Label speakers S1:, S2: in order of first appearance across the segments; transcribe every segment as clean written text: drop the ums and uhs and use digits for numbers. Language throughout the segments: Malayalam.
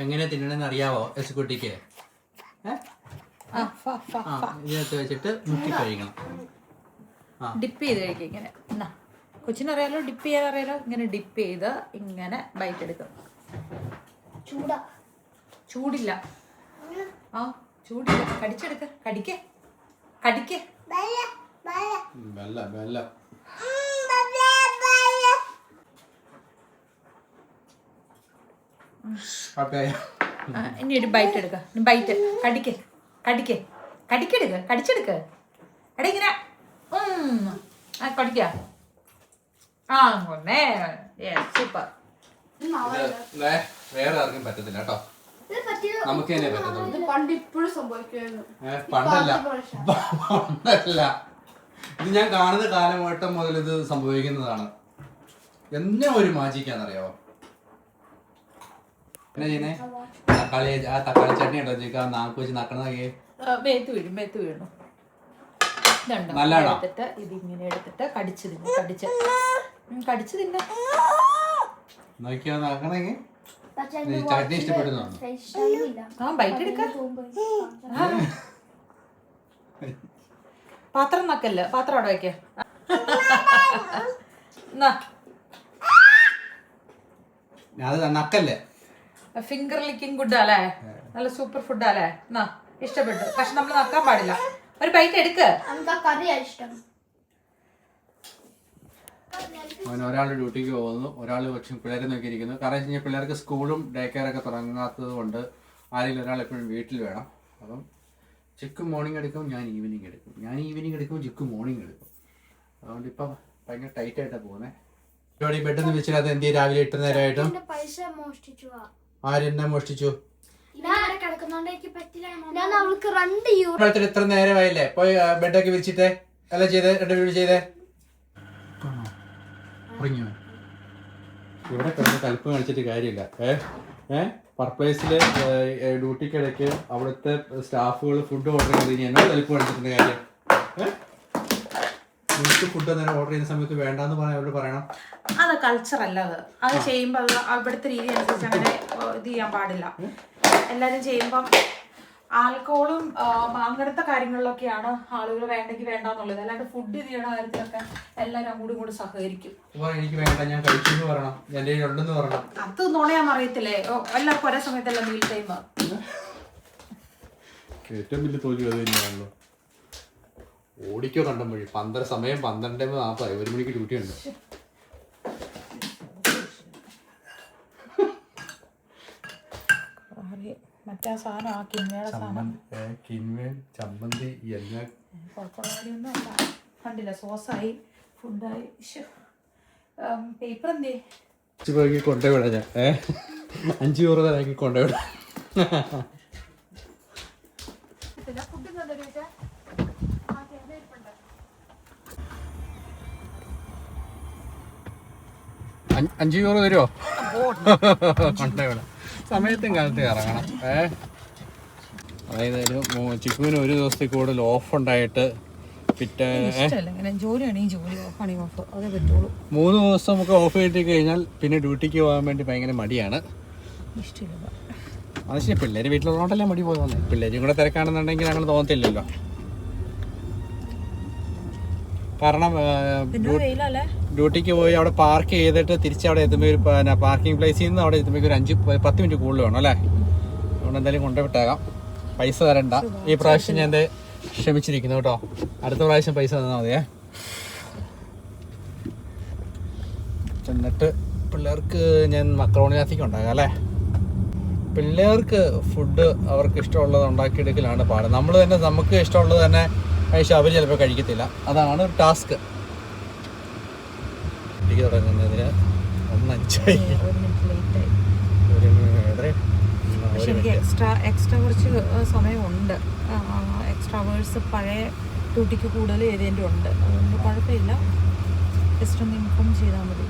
S1: എങ്ങനെ തിന്നണമെന്ന് അറിയാവോ എസ്കുട്ടിക്ക്? ഇതിനകത്ത് വെച്ചിട്ട് മുക്കി കഴിക്കണം.
S2: ഡിപ്പ് ചെയ്ത് കഴിക്കുക ഇങ്ങനെ. കൊച്ചിനറിയാലോ ഡിപ്പ് ചെയ്യാൻ അറിയാലോ. ഇങ്ങനെ ഡിപ്പ് ചെയ്ത് ഇങ്ങനെ ബൈറ്റ് എടുക്കും. ചൂടില്ല. ചൂടില്ല. കടിച്ചെടുക്ക. കടിക്കേ കടിക്കേ. ഇനി ഒരു ബൈറ്റ് എടുക്ക. ബൈറ്റ് കടിക്കേ കടിക്കേ കടിക്കെടുക്ക. കടിച്ചെടുക്ക. എടാ ഇങ്ങനെ കടിക്ക. സൂപ്പർ.
S1: വേറെ ആർക്കും പറ്റത്തില്ല കേട്ടോ, നമുക്ക് തന്നെ പറ്റത്തുള്ളൂ. പണ്ടല്ല, ഇത് ഞാൻ കാണുന്ന കാലഘട്ടം മുതൽ ഇത് സംഭവിക്കുന്നതാണ്. എന്നെ ഒരു മാജിക്കാന്നറിയാവോ എന്നാ ചെയ്യുന്നേ? തക്കാളി ചട്നി ഉണ്ടോ ചോദിക്കാ, നാക്ക് വെച്ച് നക്കണതൊക്കെ
S2: മേത്ത് വീഴും.
S1: നല്ലതാണോ?
S2: ഇതിങ്ങനെ എടുത്തിട്ട് കടിച്ചു തിന്ന.
S1: നോക്കിയാ നക്കണെങ്കിൽ ചട്നി ഇഷ്ടപ്പെടുന്നു.
S2: ബൈറ്റ് എടുക്ക. പാത്രം നക്കല്ല, പാത്രം അവിടെ വയ്ക്ക.
S1: നക്കല്ലേ?
S2: ഫിംഗർ ലിക്കിംഗ് ഫുഡാല്ലേ, നല്ല സൂപ്പർ ഫുഡാല്ലേ. ഇഷ്ടപ്പെട്ടു. പക്ഷെ നമ്മൾ നക്കാൻ പാടില്ല. ഒരു ബൈറ്റ് എടുക്ക.
S1: ഒരാൾ ഡ്യൂട്ടിക്ക് പോകുന്നു, ഒരാൾ കൊച്ചു പിള്ളേരെ നോക്കിയിരിക്കുന്നു. കാരണം വെച്ച് കഴിഞ്ഞാൽ പിള്ളേർക്ക് സ്കൂളും ഡേ കെയർ ഒക്കെ തുടങ്ങാത്തത് കൊണ്ട് ആരെങ്കിലും ഒരാൾ എപ്പോഴും വീട്ടിൽ വേണം. അപ്പം ചിക്ക് മോർണിംഗ് എടുക്കും, ഞാൻ ഈവനിങ് എടുക്കും, ചിക്ക് മോർണിംഗ് എടുക്കും. അതുകൊണ്ട് ഇപ്പം ഭയങ്കര ടൈറ്റ് ആയിട്ടാണ് പോകുന്നത്. ഇവിടെ പെട്ടെന്ന് വെച്ചാൽ എന്ത് ചെയ്യും? രാവിലെ 8 നേരമായിട്ടും ആരെന്നെ മോഷ്ടിച്ചു? എത്ര നേരമായില്ലേ? പോയി ബെഡൊക്കെ വിരിച്ചിട്ടേ അല്ല ചെയ്തേ, 2 വീട് ചെയ്തേ. ഇവിടെ കിടന്ന് കൽപ്പ് കളിച്ചിട്ട് കാര്യമില്ല. പർപ്ലേസില് ഡ്യൂട്ടിക്കിടയ്ക്ക് അവിടുത്തെ സ്റ്റാഫുകൾ ഫുഡ് ഓർഡർ ചെയ്ത് കഴിഞ്ഞാൽ എന്നോട് കൽപ്പ് കളിച്ചിട്ടുണ്ട് കാര്യം. നിങ്ങൾക്ക് ഫുഡ് അന്നേരം ഓർഡർ ചെയ്യുന്ന സമയത്ത് വേണ്ടാന്ന് പറഞ്ഞാൽ അവരോട് പറയണം.
S2: അത് കൾച്ചർ അല്ല. അത് ചെയ്യുമ്പോൾ അവിടുത്തെ രീതി അനുസരിച്ച് അങ്ങനെ ഇത് ചെയ്യാൻ പാടില്ല. എല്ലാരും ചെയ്യുമ്പം ആൽക്കഹോളും അങ്ങനത്തെ കാര്യങ്ങളിലൊക്കെയാണ് ആളുകൾ വേണ്ടെങ്കിൽ വേണ്ടെന്നുള്ളത്. അല്ലാണ്ട് ഫുഡ് ചെയ്യണ കാര്യത്തിലൊക്കെ എല്ലാവരും അങ്ങോട്ടും ഇങ്ങോട്ടും സഹകരിക്കും.
S1: എനിക്ക് വേണ്ട, ഞാൻ കഴിച്ചു പറയണം, എന്റെ ഉണ്ടെന്ന് പറയണം.
S2: അത് നുണയാന്ന് അറിയത്തില്ലേ? എല്ലാവർക്കും ഒരേ സമയത്തല്ല മീൽ ടൈം.
S1: ഏറ്റവും വലിയ തോൽവി അത് തന്നെയാണല്ലോ. ഓടിക്കോ കണ്ടമൊഴി. സമയം 12:40, 1 മണിക്ക് ഡ്യൂട്ടി ഉണ്ട്.
S2: മറ്റേ സാധനം
S1: ചമ്മന്തി എല്ലാം
S2: കണ്ടില്ല. സോസായി, ഫുഡായി. പേപ്പർ എന്തേ
S1: കൊണ്ടുവിടാ ഞാൻ 5 € തരാക്കി കൊണ്ടുവിടാ. €5 തരുമോ? കൊണ്ടുവിടാം. സമയത്തും കാലത്ത് ഇറങ്ങണം. അതായത് ചിക്കുവിന് ഒരു ദിവസത്തേക്ക് കൂടുതൽ ഓഫ് ഉണ്ടായിട്ട് പിറ്റേ
S2: 3
S1: ദിവസം നമുക്ക് ഓഫ് കിട്ടി കഴിഞ്ഞാൽ പിന്നെ ഡ്യൂട്ടിക്ക് പോകാൻ വേണ്ടി ഭയങ്കര മടിയാണ്. അത് ശരി, പിള്ളേർ വീട്ടിലുള്ളതുകൊണ്ടല്ലേ മടി പോയി വന്നത്. പിള്ളേരും കൂടെ തിരക്കാണെന്നുണ്ടെങ്കിൽ അങ്ങനെ തോന്നത്തില്ലല്ലോ. കാരണം ഡ്യൂട്ടിക്ക് പോയി അവിടെ പാർക്ക് ചെയ്തിട്ട് തിരിച്ച് അവിടെ എത്തുമ്പോൾ പാർക്കിംഗ് പ്ലേസിൽ നിന്ന് അവിടെ എത്തുമ്പോൾ ഒരു 5-10 മിനിറ്റ് കൂടുതൽ വേണം അല്ലേ. അതുകൊണ്ട് എന്തായാലും കൊണ്ടുവിട്ടേക്കാം. പൈസ തരണ്ട. ഈ പ്രാവശ്യം ഞാൻ ക്ഷമിച്ചിരിക്കുന്നു കേട്ടോ. അടുത്ത പ്രാവശ്യം പൈസ തന്നാൽ മതിയേ. എന്നിട്ട് പിള്ളേർക്ക് ഞാൻ മക്രോണിയാത്തിക്ക് ഉണ്ടാകാം അല്ലേ. പിള്ളേർക്ക് ഫുഡ് അവർക്ക് ഇഷ്ടമുള്ളത് ഉണ്ടാക്കിയെടുക്കലാണ് പാട്. നമ്മൾ തന്നെ നമുക്ക് ഇഷ്ടമുള്ളത് തന്നെ കഴിച്ചാൽ അവർ ചിലപ്പോൾ കഴിക്കത്തില്ല. അതാണ് ടാസ്ക്. തുടങ്ങുന്നതിന് 1:05
S2: എക്സ്ട്രാ കുറച്ച് സമയമുണ്ട്. എക്സ്ട്രാ അവേഴ്സ് പഴയ ഡ്യൂട്ടിക്ക് കൂടുതൽ ഏതെങ്കിലും ഉണ്ട്. അതുകൊണ്ട് കുഴപ്പമില്ല. ജസ്റ്റ് ഒന്ന് ഇൻഫോം ചെയ്താൽ മതി.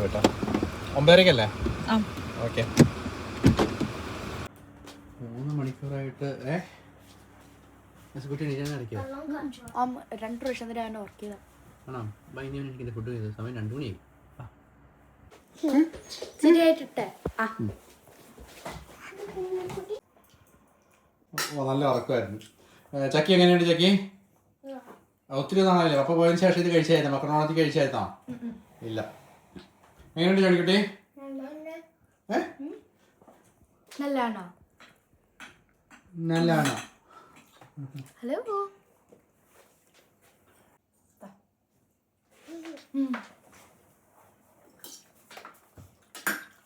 S1: വിട്ടോ 9:30 ഓക്കെ. 3 മണിക്കൂറായിട്ട്
S3: 2 വർഷം വരെ വർക്ക് ചെയ്ത
S1: ആണോ? എനിക്ക് ഫുഡ് ചെയ്ത സമയം 2 മണിയായി.
S3: ശരിയായിട്ടെ
S1: ഓ നല്ല ഉറക്കമായിരുന്നു. ചക്കി എങ്ങനെയുണ്ട് ചക്കി? ഒത്തിരി നാളായില്ലേ പപ്പ പോയതിനു ശേഷം ഇത് കഴിച്ചായിരുന്നോ? മക്രോണത്തി കഴിച്ചായിരുന്നോ? ഇല്ല. എങ്ങനെയുണ്ട് ചോണിക്കുട്ടി?
S3: നല്ലതാണോ?
S1: നല്ലതാണോ?
S3: ഹലോ.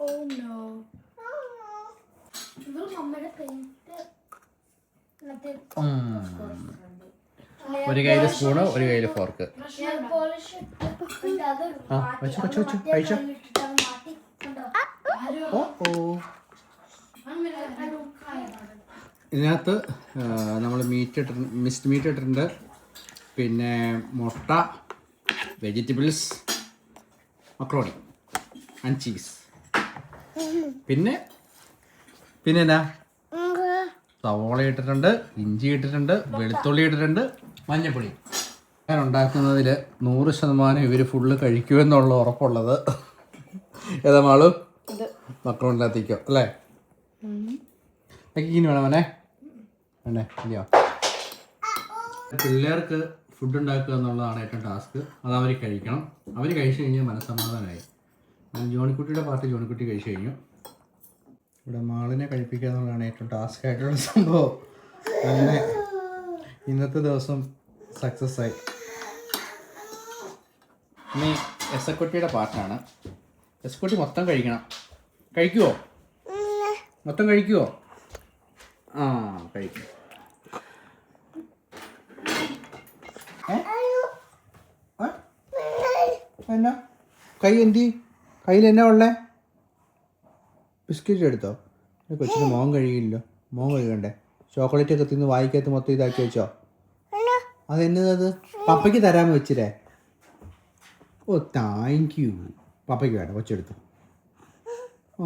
S3: Oh no.
S1: ഒരു കയ്യില് സ്പൂണ് ഒരു കയ്യില് ഫോർക്ക്. കഴിച്ചോ. ഇതിനകത്ത് നമ്മൾ മിക്സ്ഡ് മീറ്റ് ഇട്ടിട്ടുണ്ട്, പിന്നെ മുട്ട, വെജിറ്റബിൾസ്, മക്രോണി ആൻഡ് ചീസ്, പിന്നെ എന്നാ സവോള ഇട്ടിട്ടുണ്ട്, ഇഞ്ചി ഇട്ടിട്ടുണ്ട്, വെളുത്തുള്ളി ഇട്ടിട്ടുണ്ട്, മഞ്ഞൾപ്പൊടി. ഞാൻ ഉണ്ടാക്കുന്നതിൽ 100% ഇവർ ഫുള്ള് കഴിക്കുമെന്നുള്ള ഉറപ്പുള്ളത് ഏതാ മാളു? മക്രോണിനകത്തേക്കോ അല്ലേ? ഇനി വേണം വേണേ വേണ്ടേ ഇല്ലയോ? പിള്ളേർക്ക് ഫുഡ് ഉണ്ടാക്കുക എന്നുള്ളതാണ് ഏറ്റവും ടാസ്ക്. അത് അവർ കഴിക്കണം. അവർ കഴിച്ചു കഴിഞ്ഞാൽ മനസ്സമാധാനമായി. ജോണിക്കുട്ടിയുടെ പാർട്ടി ജോണിക്കുട്ടി കഴിച്ചു കഴിഞ്ഞു. ഇവിടെ മാളിനെ കഴിപ്പിക്കുക എന്നുള്ളതാണ് ഏറ്റവും ടാസ്ക് ആയിട്ടുള്ള സംഭവം. അങ്ങനെ ഇന്നത്തെ ദിവസം സക്സസ് ആയി. ഇനി എസക്കുട്ടിയുടെ പാർട്ടാണ്. എസക്കുട്ടി മൊത്തം കഴിക്കണം. കഴിക്കുമോ? മൊത്തം കഴിക്കുമോ? ആ കഴിക്കും. എന്നാ കൈ എന്തി? കയ്യിൽ എന്നാ ഉള്ളേ? ബിസ്ക്കറ്റ് എടുത്തോ? കൊച്ചിന് മോൻ കഴിയില്ലല്ലോ. മോൻ കഴുകണ്ടേ? ചോക്ലേറ്റ് ഒക്കെ തിന്ന് വായിക്കകത്ത് മൊത്തം ഇതാക്കി വെച്ചോ? അതെന്നത് പപ്പയ്ക്ക് തരാമെന്ന് വെച്ചില്ലേ? ഓ താങ്ക് യു. പപ്പയ്ക്ക് വേണ്ട, കൊച്ചെടുത്തു. ഓ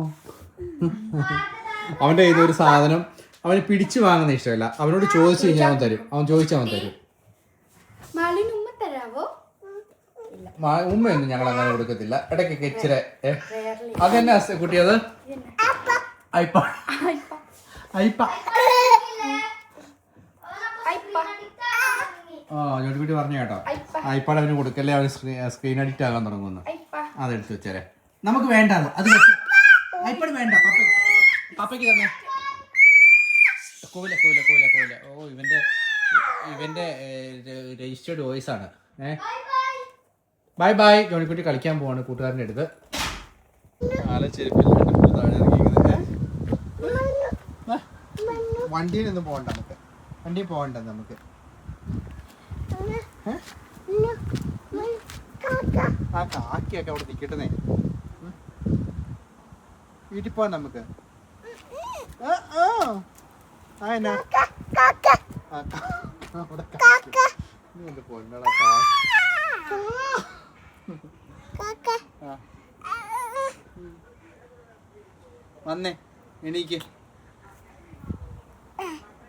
S1: അവൻ്റെ കയ്യിൽ ഒരു സാധനം അവന് പിടിച്ചു വാങ്ങുന്ന ഇഷ്ടമല്ല. അവനോട് ചോദിച്ചു കഴിഞ്ഞാൽ അവൻ തരും. അവൻ ചോദിച്ചാൽ അവൻ തരും. ഉമ്മയൊന്നും ഞങ്ങൾ അങ്ങനെ കൊടുക്കത്തില്ല. ഇടയ്ക്കൊക്കെ ഇച്ചിരി. അതെന്നാ കുട്ടിയത്? അയ്പ. ആ ജോലിക്കുട്ടി പറഞ്ഞു കേട്ടോ, ഐപാഡ് അവന് കൊടുക്കല്ലേ, അവന് സ്ക്രീൻ അഡിക്റ്റ് ആകാൻ തുടങ്ങുന്നു. അതെടുത്ത് വെച്ചേരെ. നമുക്ക് വേണ്ട അത്. ഐപാഡ് വേണ്ട. പപ്പയ്ക്ക് തന്നെ. കോല. ഓ ഇവന്റെ രജിസ്റ്റേർഡ് വോയിസ് ആണ്. Bye bye. ജോണിക്കുട്ടി കളിക്കാൻ പോവാണ് കൂട്ടുകാരൻ്റെ അടുത്ത്. വണ്ടിയിലൊന്നും പോകണ്ട നമുക്ക്. വണ്ടിയിൽ പോകണ്ട നമുക്ക്. ആ കാക്കിയൊക്കെ അവിടെ നിൽക്കട്ടെ. വീട്ടിൽ പോവാൻ നമുക്ക്. വന്നേ എണീക്ക്.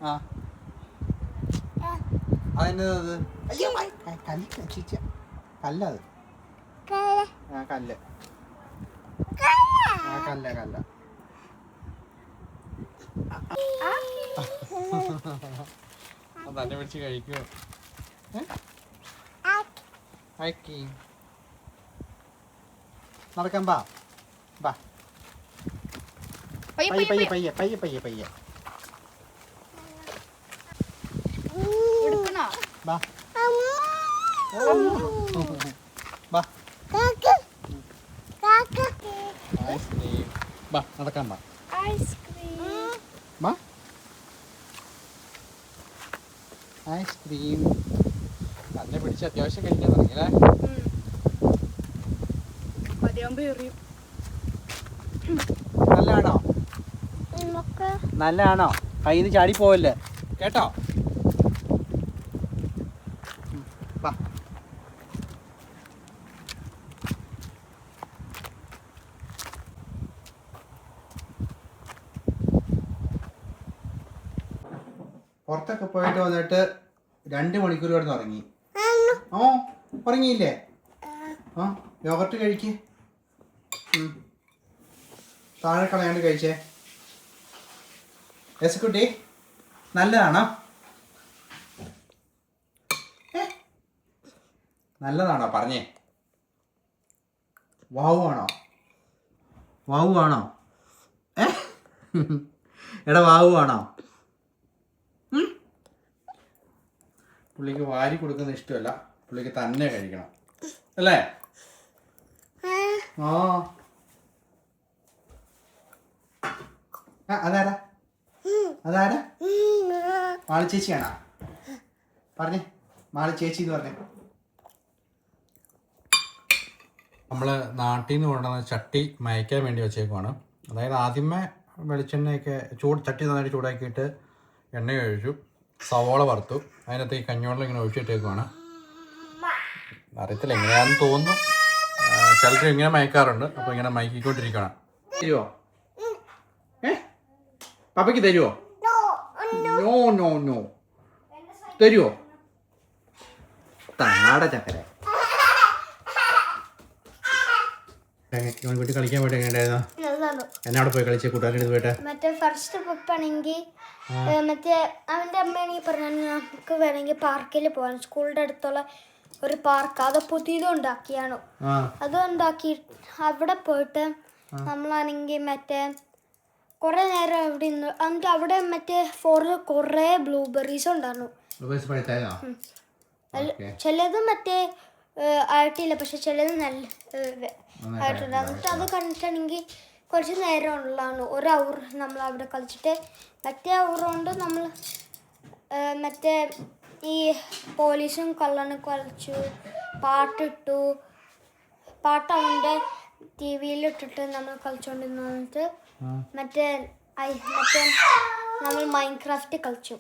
S1: ആ അതെന്നത്? അയ്യോ കല്ലത്. ആ കല്ല്. ആ കല്ല. തന്നെ പിടിച്ച് കഴിക്കുമോ? നടക്കാൻ പാ. പയ്യെ. നടക്കാൻ പാ. ഐസ്ക്രീം തന്നെ പിടിച്ച് അത്യാവശ്യം കഴിക്കാൻ തുടങ്ങിയല്ലേ? നല്ലതാണോ? കയ്യിൽ നിന്ന് ചാടി പോവല്ലേ കേട്ടോ? പുറത്തൊക്കെ പോയിട്ട് വന്നിട്ട് 2 മണിക്കൂർ കിടന്ന് ഉറങ്ങി. ഓ ഉറങ്ങിയില്ലേ? ആ യോഗർട്ട് കഴിക്ക്. താഴെ കളയാണ്ട് കഴിച്ചേ. യെസ്കുട്ടി നല്ലതാണോ? നല്ലതാണോ പറഞ്ഞേ? വാവുവാണോ? വാവുവാണോ? എടാ വാവുവാണോ? പുള്ളിക്ക് വാരി കൊടുക്കുന്ന ഇഷ്ടമല്ല, പുള്ളിക്ക് തന്നെ കഴിക്കണം അല്ലേ? ആ അതാരാ? അതാരാ? മാളി ചേച്ചിയാണോ? പറഞ്ഞേ, മാളി ചേച്ചി എന്ന് പറഞ്ഞേ. നമ്മൾ നാട്ടിൽ നിന്ന് കൊണ്ടുവന്ന ചട്ടി മയക്കാൻ വേണ്ടി വെച്ചേക്കുവാണ്. അതായത് ആദ്യമേ വെളിച്ചെണ്ണയൊക്കെ ചട്ടി നന്നായിട്ട് ചൂടാക്കിയിട്ട് എണ്ണ ഒഴിച്ചു, സവോള വറുത്തു, അതിനകത്ത് ഈ കഞ്ഞിവെള്ളം ഇങ്ങനെ ഒഴിച്ചിട്ടേക്കുവാണ്. അറിയത്തില്ല എങ്ങനെയാണെന്ന് തോന്നുന്നു, ചിലർ ഇങ്ങനെ മയക്കാറുണ്ട്. അപ്പോൾ ഇങ്ങനെ മയക്കിക്കൊണ്ടിരിക്കണം. തരുമോ? പപ്പയ്ക്ക് തരുമോ? No no no. തരുമോ? താട ചക്കര. വീട്ടിൽ കളിക്കാൻ പോയിട്ട് എങ്ങനെയായിരുന്നു? എന്നവിടെ പോയി കളിച്ച കൂട്ടുകാരുടെ അടുത്ത് പോയിട്ട്?
S3: മറ്റേ ഫസ്റ്റ് ട്രിപ്പാണെങ്കിൽ മറ്റേ അവൻ്റെ അമ്മയാണെങ്കിൽ പറഞ്ഞാൽ നമുക്ക് വേണമെങ്കിൽ പാർക്കിൽ പോകാൻ. സ്കൂളിൻ്റെ അടുത്തുള്ള ഒരു പാർക്ക്, അത് പുതിയതും ഉണ്ടാക്കിയാണ്. അത് ഉണ്ടാക്കി അവിടെ പോയിട്ട് നമ്മളാണെങ്കിൽ മറ്റേ കുറേ നേരം അവിടെ നിന്ന്, എന്നിട്ട് അവിടെ മറ്റേ കുറേ ബ്ലൂബെറീസ് ഉണ്ടായിരുന്നു. ചിലത് മറ്റേ ആയിട്ടില്ല, പക്ഷെ ചിലത് നല്ല ആയിട്ടുണ്ട്. എന്നിട്ട് അത് കണ്ടിട്ടാണെങ്കിൽ കുറച്ച് നേരം ഉള്ളതാണ്, ഒരു അവർ നമ്മൾ അവിടെ കളിച്ചിട്ട്. മറ്റേ അവർ കൊണ്ട് നമ്മൾ മറ്റേ ഈ പോലീസും കള്ളനും കളിച്ചു, പാട്ടിട്ടു. പാട്ട് അവൻ്റെ ടി വിയിൽ ഇട്ടിട്ട് നമ്മൾ കളിച്ചുകൊണ്ടിരുന്നിട്ട് മറ്റേ നമ്മൾ മൈൻക്രാഫ്റ്റ് കളിച്ചു.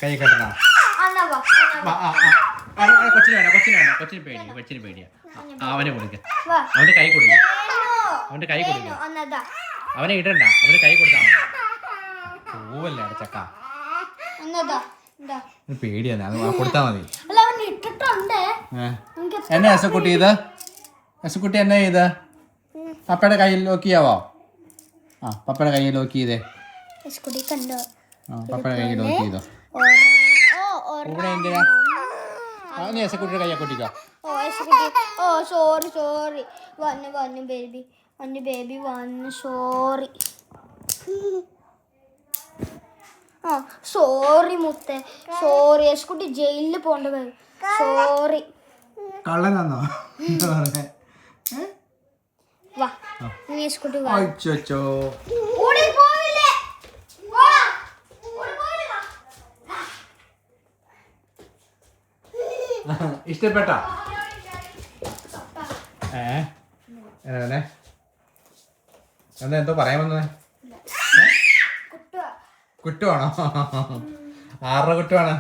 S1: കൈ കെട്ടണോ? കൊച്ചിന് പേടിയാ. അവനെ കൊടുക്ക, അവന്റെ കൈ കൊടുക്ക, അവന്റെ കൈ കൊടുക്ക. അവനെ ഇടണ്ട, അവന്റെ കൈ കൊടുത്താ പോവല്ലേ ചക്ക. പേടിയാണ്, അത് കൊടുത്താ മതി. എന്നെ എസക്കുട്ടി ഇത്? എസക്കുട്ടി എന്നെ ചെയ്ത് പപ്പയുടെ കയ്യിൽ ലോക്ക് ചെയ്യാവോ? ആ പപ്പയുടെ കയ്യിൽ ലോക്ക് ചെയ്തേ. പപ്പയുടെ കയ്യിൽ ലോക്ക് ചെയ്തോ. ഇവിടെ എന്തിനാ നീ എസക്കുട്ടിയുടെ കയ്യെ കൊട്ടിക്കോ?
S3: സോറി വന്നു ബേബി സോറി. സോറി മുത്തേ, സോറി. എസ്കുട്ടി ജയിലിൽ പോണ്ട വരും. സോറി.
S1: കള്ളനാന്നോ
S3: വാ നീ എസ്കുട്ടി വാ.
S1: അച്ചോ ഇഷ്ടപ്പെട്ട? എന്തോ പറയാൻ വന്നേ? കുറ്റമാണോ? ആരുടെ കുറ്റമാണ്?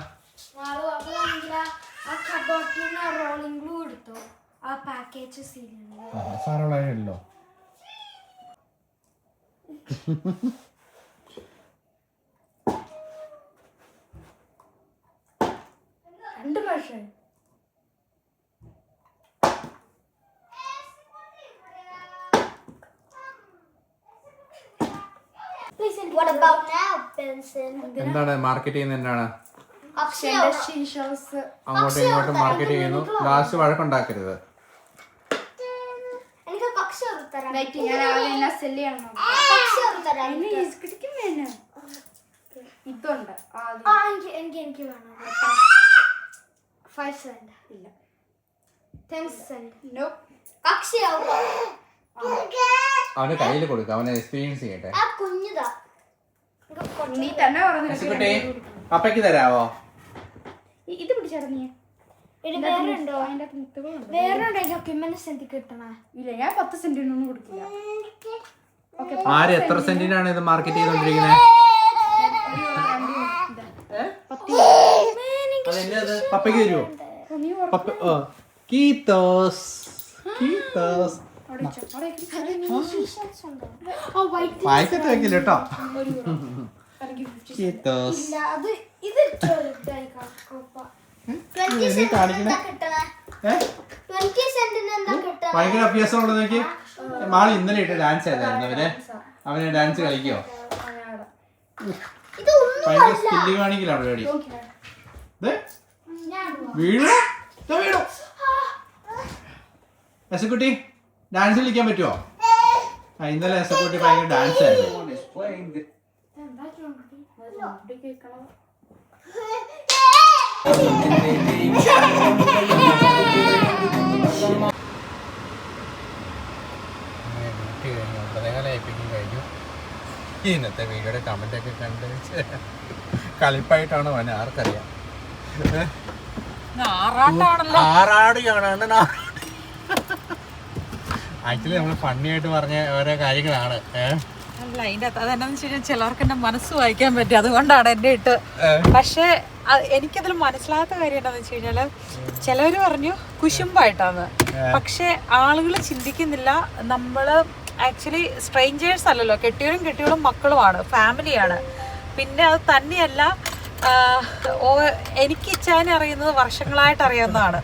S1: സാറല്ലോ.
S3: രണ്ട് പക്ഷേ
S1: എന്താണ് മാർക്കറ്റ് ചെയ്യുന്നത്? എന്താണ് അങ്ങോട്ടും ഇങ്ങോട്ടും മാർക്കറ്റ് ചെയ്യുന്നു. ലാസ്റ്റ് വഴക്കുണ്ടാക്കരുത്.
S3: എനിക്ക് വേണം 5 cent. ഇല്ല 10 cent.
S1: അവന്റെ കയ്യിൽ കൊടുക്കുക, അവനെ എക്സ്പീരിയൻസ് ചെയ്യട്ടെ.
S2: നീ തന്നെ പറഞ്ഞു.
S1: പപ്പയ്ക്ക് തരാവോ?
S2: ഇത് പിടിച്ചറിഞ്ഞ ഇല്ല, ഞാൻ 10 സെന്റിനൊന്നും കൊടുക്കില്ല.
S1: ആര് എത്ര സെന്റിനാണ് ഇത് മാർക്കറ്റ് ചെയ്തോണ്ടിരിക്കുന്നത്? പപ്പയ്ക്ക് തരുമോ? കീത്തോസ് വായിക്കത്ത് വെക്കില്ല കേട്ടോ.
S3: 20 സെന്റിന് എന്താ കിട്ടുക?
S1: ഭയങ്കര അഭ്യാസം ഉള്ളത് നോക്കി. മാളി ഇന്നലെ ഇട്ട് ഡാൻസ് ചെയ്തായിരുന്നു അവന് ഡാൻസ് കളിക്കോ? ഭയങ്കര സ്കില്ല് കാണിക്കലാണ് പേടി. വീഴോ വീഴോ. എസക്കുട്ടി ഡാൻസ് കളിക്കാൻ പറ്റുമോ? ഇന്നലെ എസക്കുട്ടി ഭയങ്കര ഡാൻസ് ആയിരുന്നു. കഴിഞ്ഞു. ഇന്നത്തെ വീഡിയോയുടെ കമന്റ് ഒക്കെ കണ്ട് കളിപ്പായിട്ടാണോ അവനെ ആർക്കറിയാം. ആറാട് കാണാണ്ട് ആക്ച്വലി നമ്മൾ ഫണ്ണിയായിട്ട് പറഞ്ഞ ഓരോ കാര്യങ്ങളാണ്.
S2: അല്ല അതിന്റെ അകത്ത് അതെന്നാന്ന് വെച്ച് കഴിഞ്ഞാൽ ചിലർക്ക് എന്റെ മനസ്സ് വായിക്കാൻ പറ്റും, അതുകൊണ്ടാണ് എന്റെ ഇട്ട്. പക്ഷെ എനിക്കതിൽ മനസ്സിലാത്ത കാര്യം എന്താണെന്ന് വെച്ച് കഴിഞ്ഞാല് ചിലവര് പറഞ്ഞു കുശുമ്പായിട്ടാണ്. പക്ഷെ ആളുകൾ ചിന്തിക്കുന്നില്ല, നമ്മള് ആക്ച്വലി സ്ട്രേഞ്ചേഴ്സ് അല്ലല്ലോ, കെട്ടിയോളും മക്കളുമാണ്, ഫാമിലിയാണ്. പിന്നെ അത് തന്നെയല്ല, എനിക്ക് ഇച്ചാനെ അറിയുന്നത് വർഷങ്ങളായിട്ട് അറിയാവുന്നതാണ്.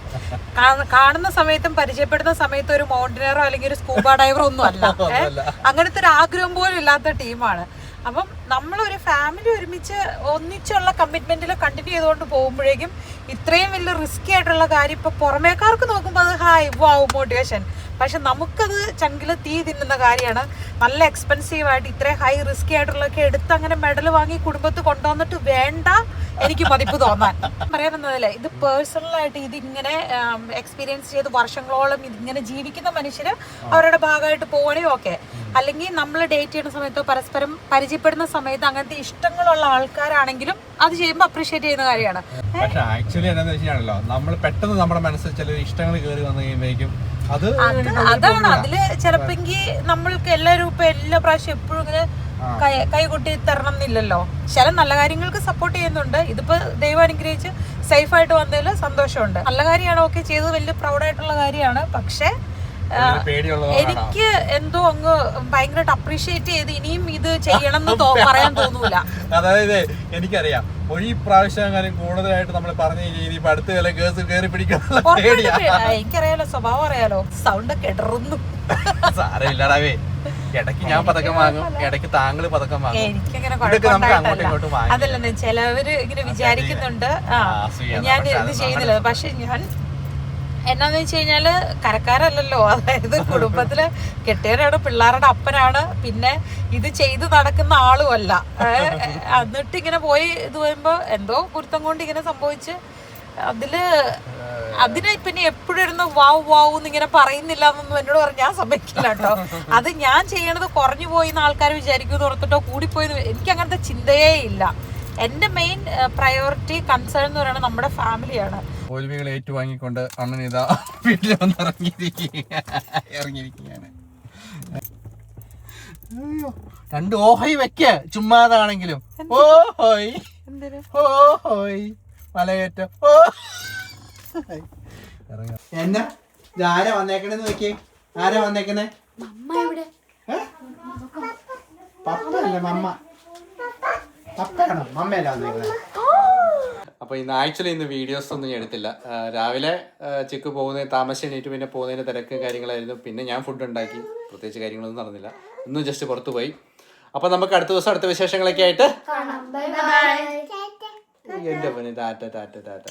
S2: കാണുന്ന സമയത്തും പരിചയപ്പെടുന്ന സമയത്തും ഒരു മൗണ്ടനറോ അല്ലെങ്കിൽ ഒരു സ്കൂബ ഡൈവറോ ഒന്നും അല്ല. അങ്ങനത്തെ ഒരു ആഗ്രഹം പോലും ഇല്ലാത്ത ടീമാണ്. അപ്പം നമ്മളൊരു ഫാമിലി ഒന്നിച്ചുള്ള കമ്മിറ്റ്മെന്റിൽ കണ്ടിന്യൂ ചെയ്തുകൊണ്ട് പോകുമ്പോഴേക്കും ഇത്രയും വലിയ റിസ്കി ആയിട്ടുള്ള കാര്യം ഇപ്പൊ പുറമേക്കാർക്ക് നോക്കുമ്പോൾ അത് ഹായ് വാവ് മോട്ടിവേഷൻ, പക്ഷെ നമുക്കത് ചങ്കില് തീ തിന്നുന്ന കാര്യമാണ്. നല്ല എക്സ്പെൻസീവ് ആയിട്ട് ഇത്രയും ഹൈ റിസ്കി ആയിട്ടുള്ളതൊക്കെ എടുത്ത് അങ്ങനെ മെഡൽ വാങ്ങി കുടുംബത്ത് കൊണ്ടുവന്നിട്ട് വേണ്ട എനിക്ക് മതിപ്പ് തോന്നാൻ. പറയാൻ വന്നതല്ലേ, ഇത് പേഴ്സണലായിട്ട് ഇതിങ്ങനെ എക്സ്പീരിയൻസ് ചെയ്ത് വർഷങ്ങളോളം ഇതിങ്ങനെ ജീവിക്കുന്ന മനുഷ്യര് അവരുടെ ഭാഗമായിട്ട് പോകണേ ഓക്കെ. അല്ലെങ്കിൽ നമ്മൾ ഡേറ്റ് ചെയ്യുന്ന സമയത്തോ പരസ്പരം പരിചയപ്പെടുന്ന സമയത്ത് അങ്ങനത്തെ ഇഷ്ടങ്ങളുള്ള ആൾക്കാരാണെങ്കിലും അത് ചെയ്യുമ്പോൾ അപ്രീഷിയേറ്റ് ചെയ്യുന്ന കാര്യമാണ്.
S1: പക്ഷെ ആക്ച്വലി എന്താണെന്ന് വെച്ചാണല്ലോ, നമ്മൾ പെട്ടെന്ന് നമ്മുടെ മനസ്സിൽ ചില ഇഷ്ടങ്ങൾ കയറി വന്നു കഴിയുമ്പോഴേക്കും
S2: അതാണ് അതില് ചിലപ്പെങ്കിൽ നമ്മൾക്ക് എല്ലാവരും ഇപ്പൊ എല്ലാ പ്രാവശ്യം എപ്പോഴും ഇങ്ങനെ കൈകൊട്ടി തരണം എന്നില്ലല്ലോ. ചില നല്ല കാര്യങ്ങൾക്ക് സപ്പോർട്ട് ചെയ്യുന്നുണ്ട്. ഇതിപ്പോ ദൈവം അനുഗ്രഹിച്ച് സേഫ് ആയിട്ട് വന്നതിൽ സന്തോഷമുണ്ട്. നല്ല കാര്യമാണ്, ഓക്കെ, ചെയ്തത് വലിയ പ്രൗഡായിട്ടുള്ള കാര്യമാണ്. പക്ഷെ എനിക്ക് എന്തോ അങ്ങ് ഭയങ്കരമായിട്ട് അപ്രീഷിയേറ്റ് ചെയ്ത് ഇനിയും ഇത് ചെയ്യണം എന്ന് പറയാൻ തോന്നൂല.
S1: അതായത് എനിക്കറിയാം ഒരു പ്രാവശ്യം കൂടുതലായിട്ട് നമ്മൾ പറഞ്ഞ രീതി ഇപ്പൊ അടുത്ത വില കേസ് കയറി പിടിക്കാനുള്ള
S2: എനിക്കറിയാലോ, സ്വഭാവം അറിയാലോ, സൗണ്ട് ഒക്കെ ഇടറുന്നു.
S1: സാരമില്ലടാവേ, ഇടയ്ക്ക് ഞാൻ പതക്കം വാങ്ങും, ഇടയ്ക്ക് താങ്കൾ പതക്കം വാങ്ങും.
S2: എനിക്കങ്ങനെ കുഴപ്പമുണ്ടായിട്ടല്ല. അതല്ലെന്ന് ചിലവര് ഇങ്ങനെ വിചാരിക്കുന്നുണ്ട് ഞാൻ ഇത് ചെയ്യുന്നില്ല. പക്ഷെ ഞാൻ എന്നാന്ന് വെച്ച് കഴിഞ്ഞാല് കരക്കാരല്ലല്ലോ, അതായത് കുടുംബത്തില് കെട്ടിയവരാണ്, പിള്ളേരുടെ അപ്പനാണ്, പിന്നെ ഇത് ചെയ്ത് നടക്കുന്ന ആളുമല്ല. എന്നിട്ട് ഇങ്ങനെ പോയി ഇത് വരുമ്പോ എന്തോ കുരുത്തം കൊണ്ട് ഇങ്ങനെ സംഭവിച്ച് അതിന് പിന്നെ എപ്പോഴും ഇരുന്ന് വാവ് എന്നിങ്ങനെ പറയുന്നില്ല എന്നൊന്നും എന്നോട് പറഞ്ഞ് ഞാൻ സമ്മതിക്കില്ല കേട്ടോ. അത് ഞാൻ ചെയ്യണത് കുറഞ്ഞു പോയി എന്ന് ആൾക്കാർ വിചാരിക്കുമെന്ന് ഓർത്തിട്ടോ കൂടിപ്പോയി, എനിക്ക് അങ്ങനത്തെ ചിന്തയേ ഇല്ല. എന്റെ മെയിൻ പ്രയോറിറ്റി കൺസേൺ എന്ന് പറയുന്നത് നമ്മുടെ ഫാമിലിയാണ്.
S1: തോൽവികൾ ഏറ്റുവാങ്ങിക്കൊണ്ട് അണ്ണൻ ഇതാ വീട്ടിൽ വന്ന് ഇറങ്ങിയിരിക്കുകയാണ്. രണ്ട് ഓഹോയ് വെക്ക ചുമ്മാതാണെങ്കിലും ഓഹോയ് ഓഹോയ് മലകയറ്റം ഓ എന്നാ ആരാ വന്നേക്കണെന്ന് നോക്കിയേ, ആരാ വന്നേക്കണേ? പപ്പയല്ലേ മമ്മ, പപ്പയാണോ മമ്മയല്ല വന്നേക്കണേ? അപ്പോൾ ഇന്ന് ആക്ച്വലി ഇന്ന് വീഡിയോസ് ഒന്നും ഞാൻ എടുത്തില്ല. രാവിലെ ചിക്ക് പോകുന്നതിന് താമസിച്ച് എണീറ്റ് പിന്നെ പോകുന്നതിന് തിരക്ക് കാര്യങ്ങളായിരുന്നു. പിന്നെ ഞാൻ ഫുഡ് ഉണ്ടാക്കി, പ്രത്യേകിച്ച് കാര്യങ്ങളൊന്നും നടന്നില്ല. ഇന്നും ജസ്റ്റ് പുറത്തു പോയി. അപ്പോൾ നമുക്ക് അടുത്ത ദിവസം അടുത്ത വിശേഷങ്ങളൊക്കെ ആയിട്ട്
S3: കാണാം. Bye bye.
S1: എൻ്റെ ടാറ്റ ടാറ്റ ടാറ്റ.